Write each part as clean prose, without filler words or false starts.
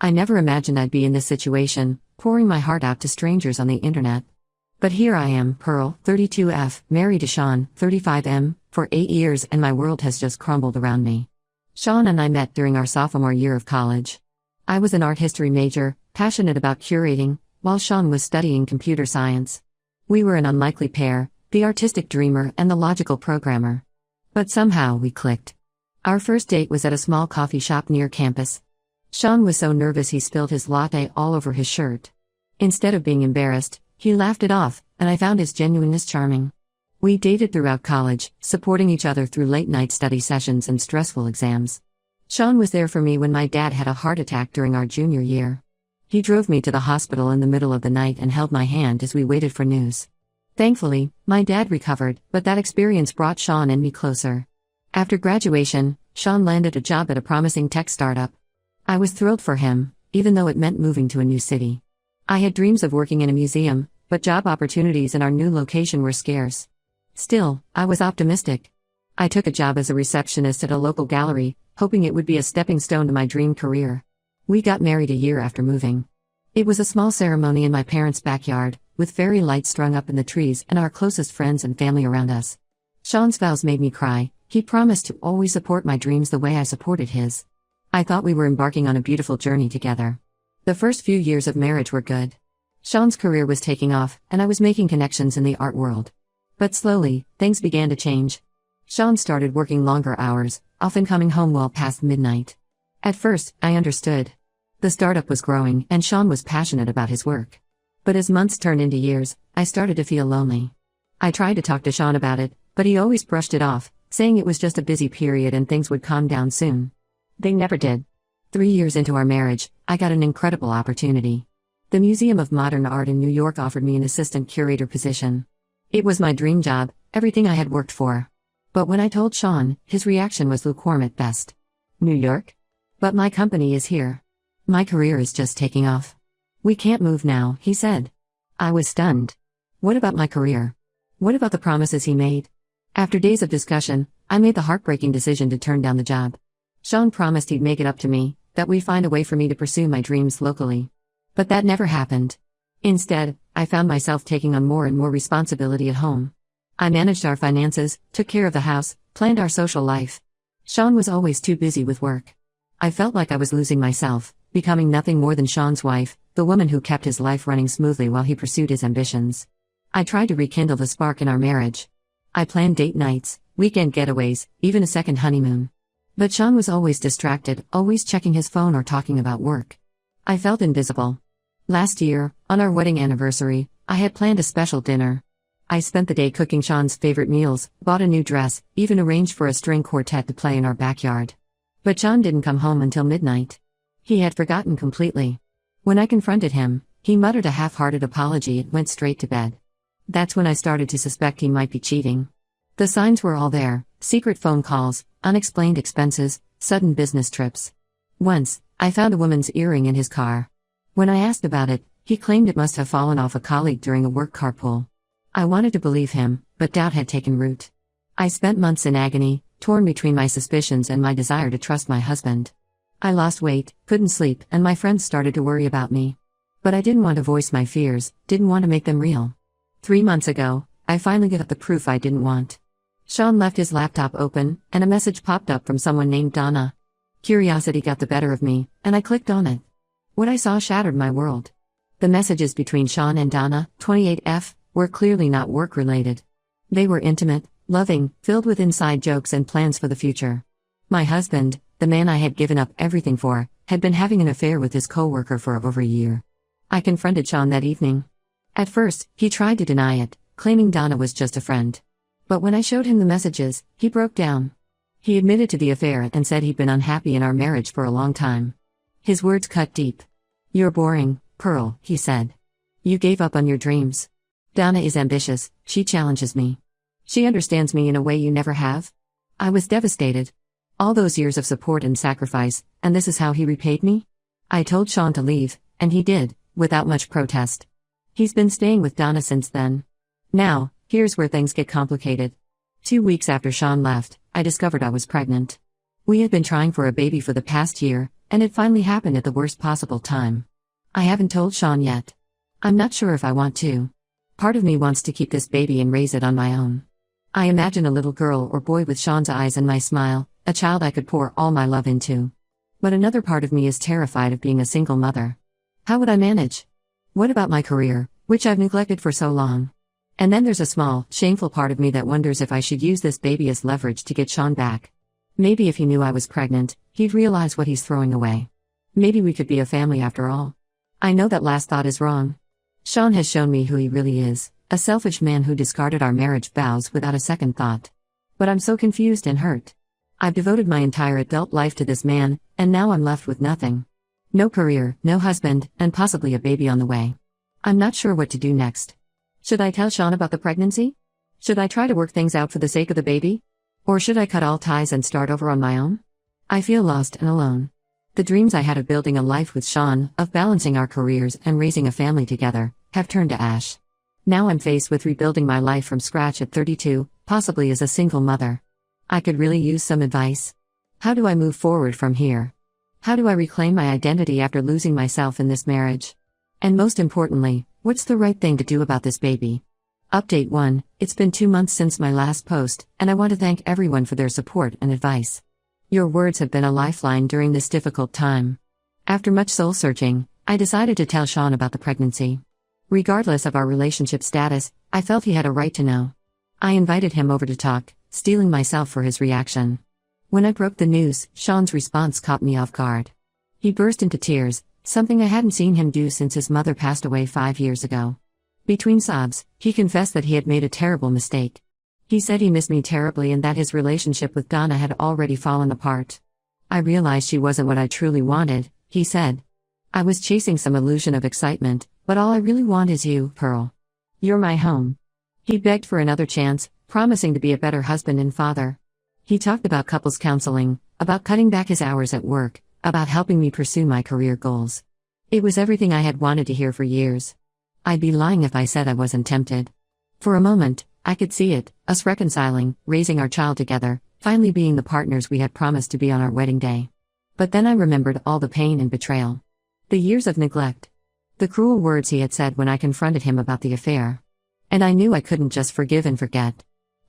I never imagined I'd be in this situation, pouring my heart out to strangers on the internet. But here I am, Pearl, 32F, married to Sean, 35M, for 8 years, and my world has just crumbled around me. Sean and I met during our sophomore year of college. I was an art history major, passionate about curating, while Sean was studying computer science. We were an unlikely pair, the artistic dreamer and the logical programmer. But somehow we clicked. Our first date was at a small coffee shop near campus. Sean was so nervous he spilled his latte all over his shirt. Instead of being embarrassed, he laughed it off, and I found his genuineness charming. We dated throughout college, supporting each other through late-night study sessions and stressful exams. Sean was there for me when my dad had a heart attack during our junior year. He drove me to the hospital in the middle of the night and held my hand as we waited for news. Thankfully, my dad recovered, but that experience brought Sean and me closer. After graduation, Sean landed a job at a promising tech startup. I was thrilled for him, even though it meant moving to a new city. I had dreams of working in a museum, but job opportunities in our new location were scarce. Still, I was optimistic. I took a job as a receptionist at a local gallery, hoping it would be a stepping stone to my dream career. We got married a year after moving. It was a small ceremony in my parents' backyard, with fairy lights strung up in the trees and our closest friends and family around us. Sean's vows made me cry. He promised to always support my dreams the way I supported his. I thought we were embarking on a beautiful journey together. The first few years of marriage were good. Sean's career was taking off, and I was making connections in the art world. But slowly, things began to change. Sean started working longer hours, often coming home well past midnight. At first, I understood. The startup was growing, and Sean was passionate about his work. But as months turned into years, I started to feel lonely. I tried to talk to Sean about it, but he always brushed it off, saying it was just a busy period and things would calm down soon. They never did. 3 years into our marriage, I got an incredible opportunity. The Museum of Modern Art in New York offered me an assistant curator position. It was my dream job, everything I had worked for. But when I told Sean, his reaction was lukewarm at best. New York? But my company is here. My career is just taking off. We can't move now, he said. I was stunned. What about my career? What about the promises he made? After days of discussion, I made the heartbreaking decision to turn down the job. Sean promised he'd make it up to me, that we'd find a way for me to pursue my dreams locally. But that never happened. Instead, I found myself taking on more and more responsibility at home. I managed our finances, took care of the house, planned our social life. Sean was always too busy with work. I felt like I was losing myself, becoming nothing more than Sean's wife, the woman who kept his life running smoothly while he pursued his ambitions. I tried to rekindle the spark in our marriage. I planned date nights, weekend getaways, even a second honeymoon. But Sean was always distracted, always checking his phone or talking about work. I felt invisible. Last year, on our wedding anniversary, I had planned a special dinner. I spent the day cooking Sean's favorite meals, bought a new dress, even arranged for a string quartet to play in our backyard. But Sean didn't come home until midnight. He had forgotten completely. When I confronted him, he muttered a half-hearted apology and went straight to bed. That's when I started to suspect he might be cheating. The signs were all there: secret phone calls, unexplained expenses, sudden business trips. Once, I found a woman's earring in his car. When I asked about it, he claimed it must have fallen off a colleague during a work carpool. I wanted to believe him, but doubt had taken root. I spent months in agony, torn between my suspicions and my desire to trust my husband. I lost weight, couldn't sleep, and my friends started to worry about me. But I didn't want to voice my fears, didn't want to make them real. 3 months ago, I finally got the proof I didn't want. Sean left his laptop open, and a message popped up from someone named Donna. Curiosity got the better of me, and I clicked on it. What I saw shattered my world. The messages between Sean and Donna, 28F, were clearly not work-related. They were intimate, loving, filled with inside jokes and plans for the future. My husband, the man I had given up everything for, had been having an affair with his co-worker for over a year. I confronted Sean that evening. At first, he tried to deny it, claiming Donna was just a friend. But when I showed him the messages, he broke down. He admitted to the affair and said he'd been unhappy in our marriage for a long time. His words cut deep. "You're boring, Pearl," he said. "You gave up on your dreams. Donna is ambitious, she challenges me. She understands me in a way you never have." I was devastated. All those years of support and sacrifice, and this is how he repaid me? I told Sean to leave, and he did, without much protest. He's been staying with Donna since then. Now, here's where things get complicated. 2 weeks after Sean left, I discovered I was pregnant. We had been trying for a baby for the past year, and it finally happened at the worst possible time. I haven't told Sean yet. I'm not sure if I want to. Part of me wants to keep this baby and raise it on my own. I imagine a little girl or boy with Sean's eyes and my smile, a child I could pour all my love into. But another part of me is terrified of being a single mother. How would I manage? What about my career, which I've neglected for so long? And then there's a small, shameful part of me that wonders if I should use this baby as leverage to get Sean back. Maybe if he knew I was pregnant, he'd realize what he's throwing away. Maybe we could be a family after all. I know that last thought is wrong. Sean has shown me who he really is, a selfish man who discarded our marriage vows without a second thought. But I'm so confused and hurt. I've devoted my entire adult life to this man, and now I'm left with nothing. No career, no husband, and possibly a baby on the way. I'm not sure what to do next. Should I tell Sean about the pregnancy? Should I try to work things out for the sake of the baby? Or should I cut all ties and start over on my own? I feel lost and alone. The dreams I had of building a life with Sean, of balancing our careers and raising a family together, have turned to ash. Now I'm faced with rebuilding my life from scratch at 32, possibly as a single mother. I could really use some advice. How do I move forward from here? How do I reclaim my identity after losing myself in this marriage? And most importantly, what's the right thing to do about this baby? Update 1, it's been 2 months since my last post, and I want to thank everyone for their support and advice. Your words have been a lifeline during this difficult time. After much soul-searching, I decided to tell Sean about the pregnancy. Regardless of our relationship status, I felt he had a right to know. I invited him over to talk, steeling myself for his reaction. When I broke the news, Sean's response caught me off guard. He burst into tears, something I hadn't seen him do since his mother passed away 5 years ago. Between sobs, he confessed that he had made a terrible mistake. He said he missed me terribly and that his relationship with Donna had already fallen apart. I realized she wasn't what I truly wanted, he said. I was chasing some illusion of excitement, but all I really want is you, Pearl. You're my home. He begged for another chance, promising to be a better husband and father. He talked about couples counseling, about cutting back his hours at work, about helping me pursue my career goals. It was everything I had wanted to hear for years. I'd be lying if I said I wasn't tempted. For a moment, I could see it, us reconciling, raising our child together, finally being the partners we had promised to be on our wedding day. But then I remembered all the pain and betrayal. The years of neglect. The cruel words he had said when I confronted him about the affair. And I knew I couldn't just forgive and forget.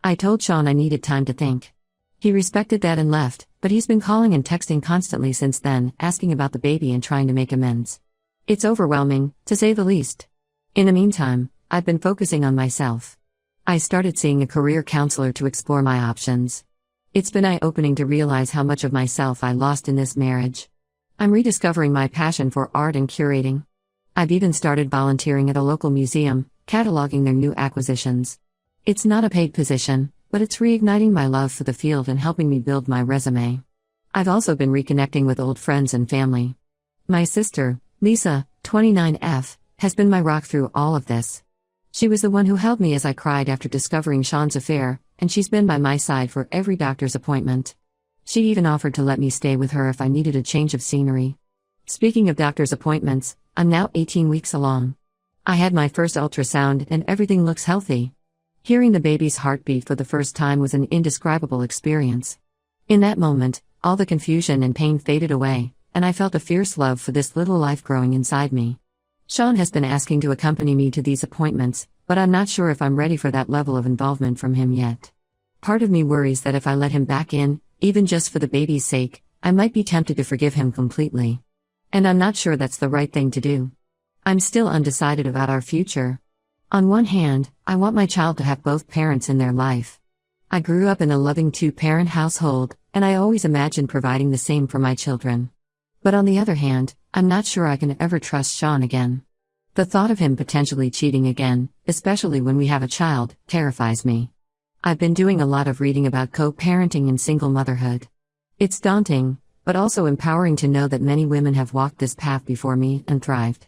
I told Sean I needed time to think. He respected that and left, but he's been calling and texting constantly since then, asking about the baby and trying to make amends. It's overwhelming, to say the least. In the meantime, I've been focusing on myself. I started seeing a career counselor to explore my options. It's been eye-opening to realize how much of myself I lost in this marriage. I'm rediscovering my passion for art and curating. I've even started volunteering at a local museum, cataloging their new acquisitions. It's not a paid position, but it's reigniting my love for the field and helping me build my resume. I've also been reconnecting with old friends and family. My sister, Lisa, 29F, has been my rock through all of this. She was the one who held me as I cried after discovering Sean's affair, and she's been by my side for every doctor's appointment. She even offered to let me stay with her if I needed a change of scenery. Speaking of doctor's appointments, I'm now 18 weeks along. I had my first ultrasound and everything looks healthy. Hearing the baby's heartbeat for the first time was an indescribable experience. In that moment, all the confusion and pain faded away, and I felt a fierce love for this little life growing inside me. Sean has been asking to accompany me to these appointments, but I'm not sure if I'm ready for that level of involvement from him yet. Part of me worries that if I let him back in, even just for the baby's sake, I might be tempted to forgive him completely. And I'm not sure that's the right thing to do. I'm still undecided about our future. On one hand, I want my child to have both parents in their life. I grew up in a loving two-parent household, and I always imagined providing the same for my children. But on the other hand, I'm not sure I can ever trust Sean again. The thought of him potentially cheating again, especially when we have a child, terrifies me. I've been doing a lot of reading about co-parenting and single motherhood. It's daunting, but also empowering to know that many women have walked this path before me and thrived.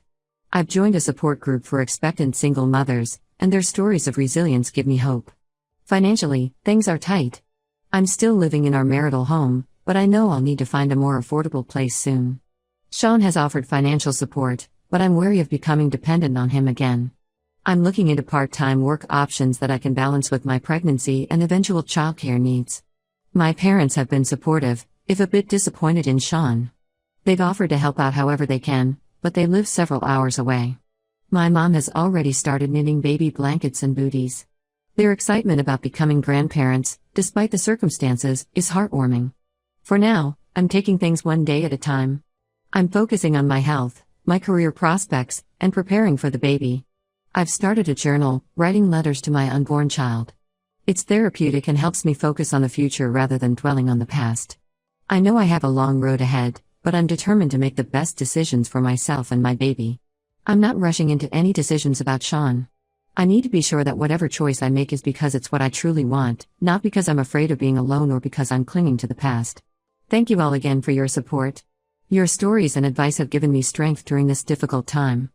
I've joined a support group for expectant single mothers, and their stories of resilience give me hope. Financially, things are tight. I'm still living in our marital home, but I know I'll need to find a more affordable place soon. Sean has offered financial support, but I'm wary of becoming dependent on him again. I'm looking into part-time work options that I can balance with my pregnancy and eventual childcare needs. My parents have been supportive, if a bit disappointed in Sean. They've offered to help out however they can, but they live several hours away. My mom has already started knitting baby blankets and booties. Their excitement about becoming grandparents, despite the circumstances, is heartwarming. For now, I'm taking things one day at a time. I'm focusing on my health, my career prospects, and preparing for the baby. I've started a journal, writing letters to my unborn child. It's therapeutic and helps me focus on the future rather than dwelling on the past. I know I have a long road ahead, but I'm determined to make the best decisions for myself and my baby. I'm not rushing into any decisions about Sean. I need to be sure that whatever choice I make is because it's what I truly want, not because I'm afraid of being alone or because I'm clinging to the past. Thank you all again for your support. Your stories and advice have given me strength during this difficult time.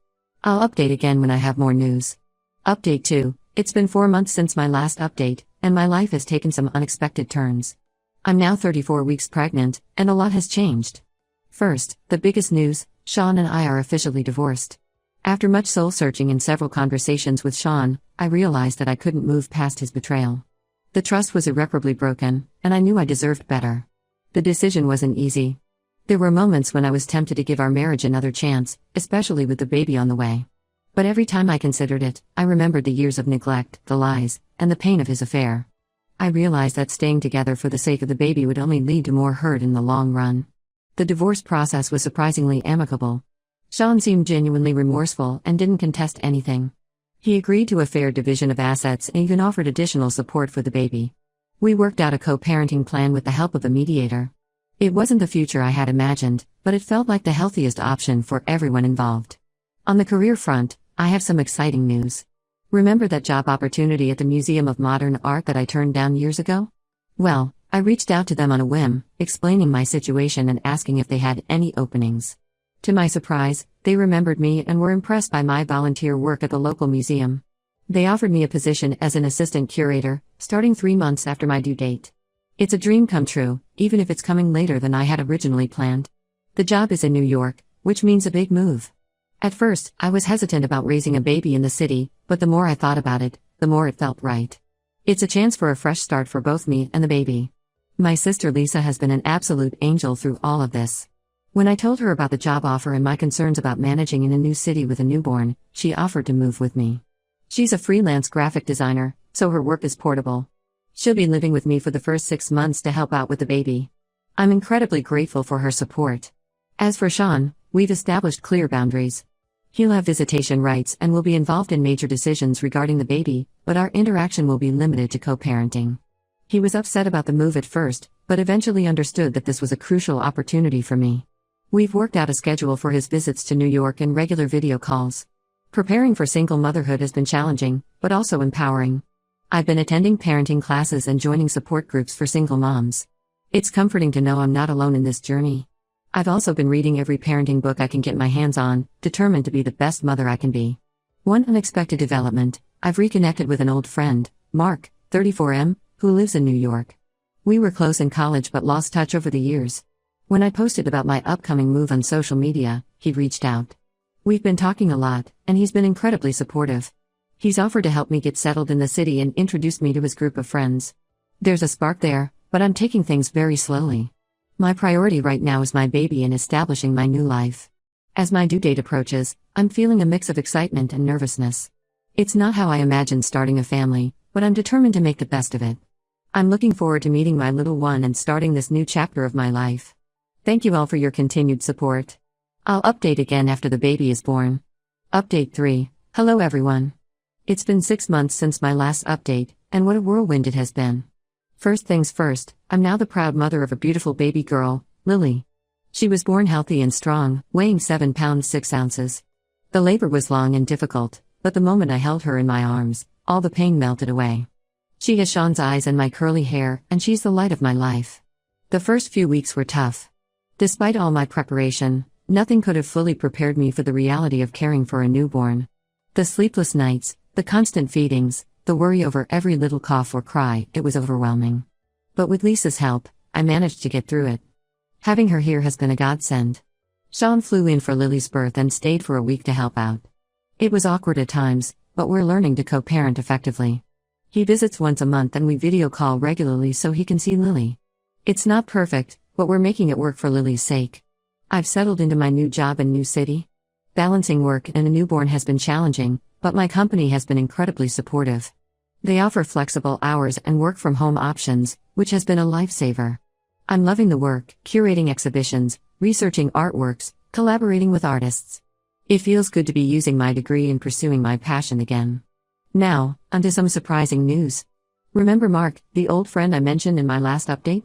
I'll update again when I have more news. Update 2. It's been 4 months since my last update, and my life has taken some unexpected turns. I'm now 34 weeks pregnant, and a lot has changed. First, the biggest news, Sean and I are officially divorced. After much soul-searching and several conversations with Sean, I realized that I couldn't move past his betrayal. The trust was irreparably broken, and I knew I deserved better. The decision wasn't easy. There were moments when I was tempted to give our marriage another chance, especially with the baby on the way. But every time I considered it, I remembered the years of neglect, the lies, and the pain of his affair. I realized that staying together for the sake of the baby would only lead to more hurt in the long run. The divorce process was surprisingly amicable. Sean seemed genuinely remorseful and didn't contest anything. He agreed to a fair division of assets and even offered additional support for the baby. We worked out a co-parenting plan with the help of a mediator. It wasn't the future I had imagined, but it felt like the healthiest option for everyone involved. On the career front, I have some exciting news. Remember that job opportunity at the Museum of Modern Art that I turned down years ago? Well, I reached out to them on a whim, explaining my situation and asking if they had any openings. To my surprise, they remembered me and were impressed by my volunteer work at the local museum. They offered me a position as an assistant curator, starting 3 months after my due date. It's a dream come true, even if it's coming later than I had originally planned. The job is in New York, which means a big move. At first, I was hesitant about raising a baby in the city, but the more I thought about it, the more it felt right. It's a chance for a fresh start for both me and the baby. My sister Lisa has been an absolute angel through all of this. When I told her about the job offer and my concerns about managing in a new city with a newborn, she offered to move with me. She's a freelance graphic designer, so her work is portable. She'll be living with me for the first 6 months to help out with the baby. I'm incredibly grateful for her support. As for Sean, we've established clear boundaries. He'll have visitation rights and will be involved in major decisions regarding the baby, but our interaction will be limited to co-parenting. He was upset about the move at first, but eventually understood that this was a crucial opportunity for me. We've worked out a schedule for his visits to New York and regular video calls. Preparing for single motherhood has been challenging, but also empowering. I've been attending parenting classes and joining support groups for single moms. It's comforting to know I'm not alone in this journey. I've also been reading every parenting book I can get my hands on, determined to be the best mother I can be. One unexpected development, I've reconnected with an old friend, Mark, 34M, who lives in New York. We were close in college but lost touch over the years. When I posted about my upcoming move on social media, he reached out. We've been talking a lot, and he's been incredibly supportive. He's offered to help me get settled in the city and introduced me to his group of friends. There's a spark there, but I'm taking things very slowly. My priority right now is my baby and establishing my new life. As my due date approaches, I'm feeling a mix of excitement and nervousness. It's not how I imagined starting a family, but I'm determined to make the best of it. I'm looking forward to meeting my little one and starting this new chapter of my life. Thank you all for your continued support. I'll update again after the baby is born. Update 3. Hello everyone. It's been 6 months since my last update, and what a whirlwind it has been. First things first, I'm now the proud mother of a beautiful baby girl, Lily. She was born healthy and strong, weighing 7 pounds 6 ounces. The labor was long and difficult, but the moment I held her in my arms, all the pain melted away. She has Sean's eyes and my curly hair, and she's the light of my life. The first few weeks were tough. Despite all my preparation, nothing could have fully prepared me for the reality of caring for a newborn. The sleepless nights, the constant feedings, the worry over every little cough or cry, it was overwhelming. But with Lisa's help, I managed to get through it. Having her here has been a godsend. Sean flew in for Lily's birth and stayed for a week to help out. It was awkward at times, but we're learning to co-parent effectively. He visits once a month and we video call regularly so he can see Lily. It's not perfect, but we're making it work for Lily's sake. I've settled into my new job and new city. Balancing work and a newborn has been challenging, but my company has been incredibly supportive. They offer flexible hours and work from home options, which has been a lifesaver. I'm loving the work, curating exhibitions, researching artworks, collaborating with artists. It feels good to be using my degree and pursuing my passion again. Now, onto some surprising news. Remember Mark, the old friend I mentioned in my last update?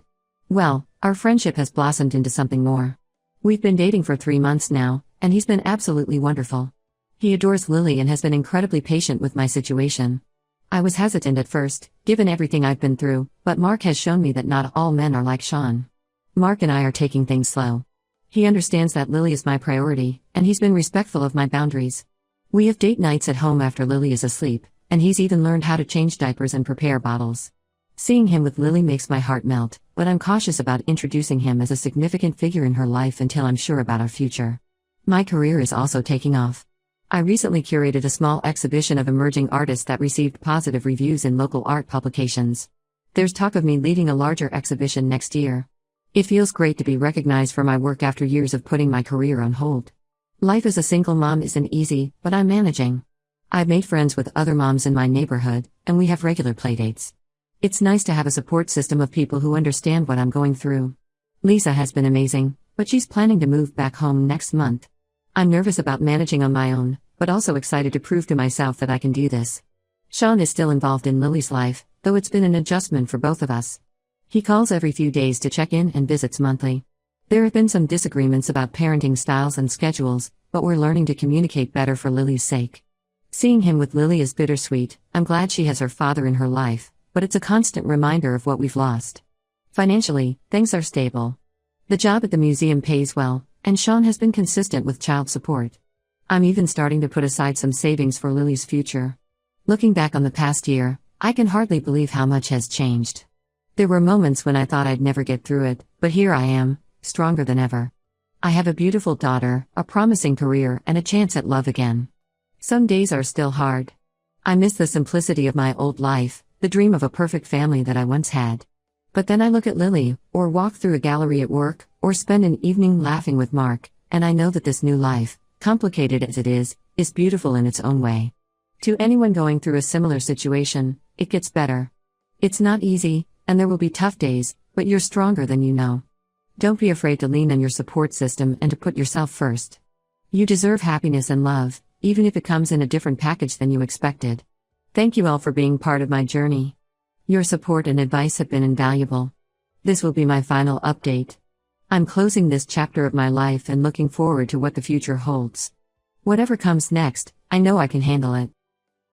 Well, our friendship has blossomed into something more. We've been dating for 3 months now, and he's been absolutely wonderful. He adores Lily and has been incredibly patient with my situation. I was hesitant at first, given everything I've been through, but Mark has shown me that not all men are like Sean. Mark and I are taking things slow. He understands that Lily is my priority, and he's been respectful of my boundaries. We have date nights at home after Lily is asleep, and he's even learned how to change diapers and prepare bottles. Seeing him with Lily makes my heart melt, but I'm cautious about introducing him as a significant figure in her life until I'm sure about our future. My career is also taking off. I recently curated a small exhibition of emerging artists that received positive reviews in local art publications. There's talk of me leading a larger exhibition next year. It feels great to be recognized for my work after years of putting my career on hold. Life as a single mom isn't easy, but I'm managing. I've made friends with other moms in my neighborhood, and we have regular playdates. It's nice to have a support system of people who understand what I'm going through. Lisa has been amazing, but she's planning to move back home next month. I'm nervous about managing on my own, but also excited to prove to myself that I can do this. Sean is still involved in Lily's life, though it's been an adjustment for both of us. He calls every few days to check in and visits monthly. There have been some disagreements about parenting styles and schedules, but we're learning to communicate better for Lily's sake. Seeing him with Lily is bittersweet. I'm glad she has her father in her life, but it's a constant reminder of what we've lost. Financially, things are stable. The job at the museum pays well, and Sean has been consistent with child support. I'm even starting to put aside some savings for Lily's future. Looking back on the past year, I can hardly believe how much has changed. There were moments when I thought I'd never get through it, but here I am, stronger than ever. I have a beautiful daughter, a promising career, and a chance at love again. Some days are still hard. I miss the simplicity of my old life, the dream of a perfect family that I once had. But then I look at Lily, or walk through a gallery at work, or spend an evening laughing with Mark, and I know that this new life, complicated as it is beautiful in its own way. To anyone going through a similar situation, it gets better. It's not easy, and there will be tough days, but you're stronger than you know. Don't be afraid to lean on your support system and to put yourself first. You deserve happiness and love, even if it comes in a different package than you expected. Thank you all for being part of my journey. Your support and advice have been invaluable. This will be my final update. I'm closing this chapter of my life and looking forward to what the future holds. Whatever comes next, I know I can handle it.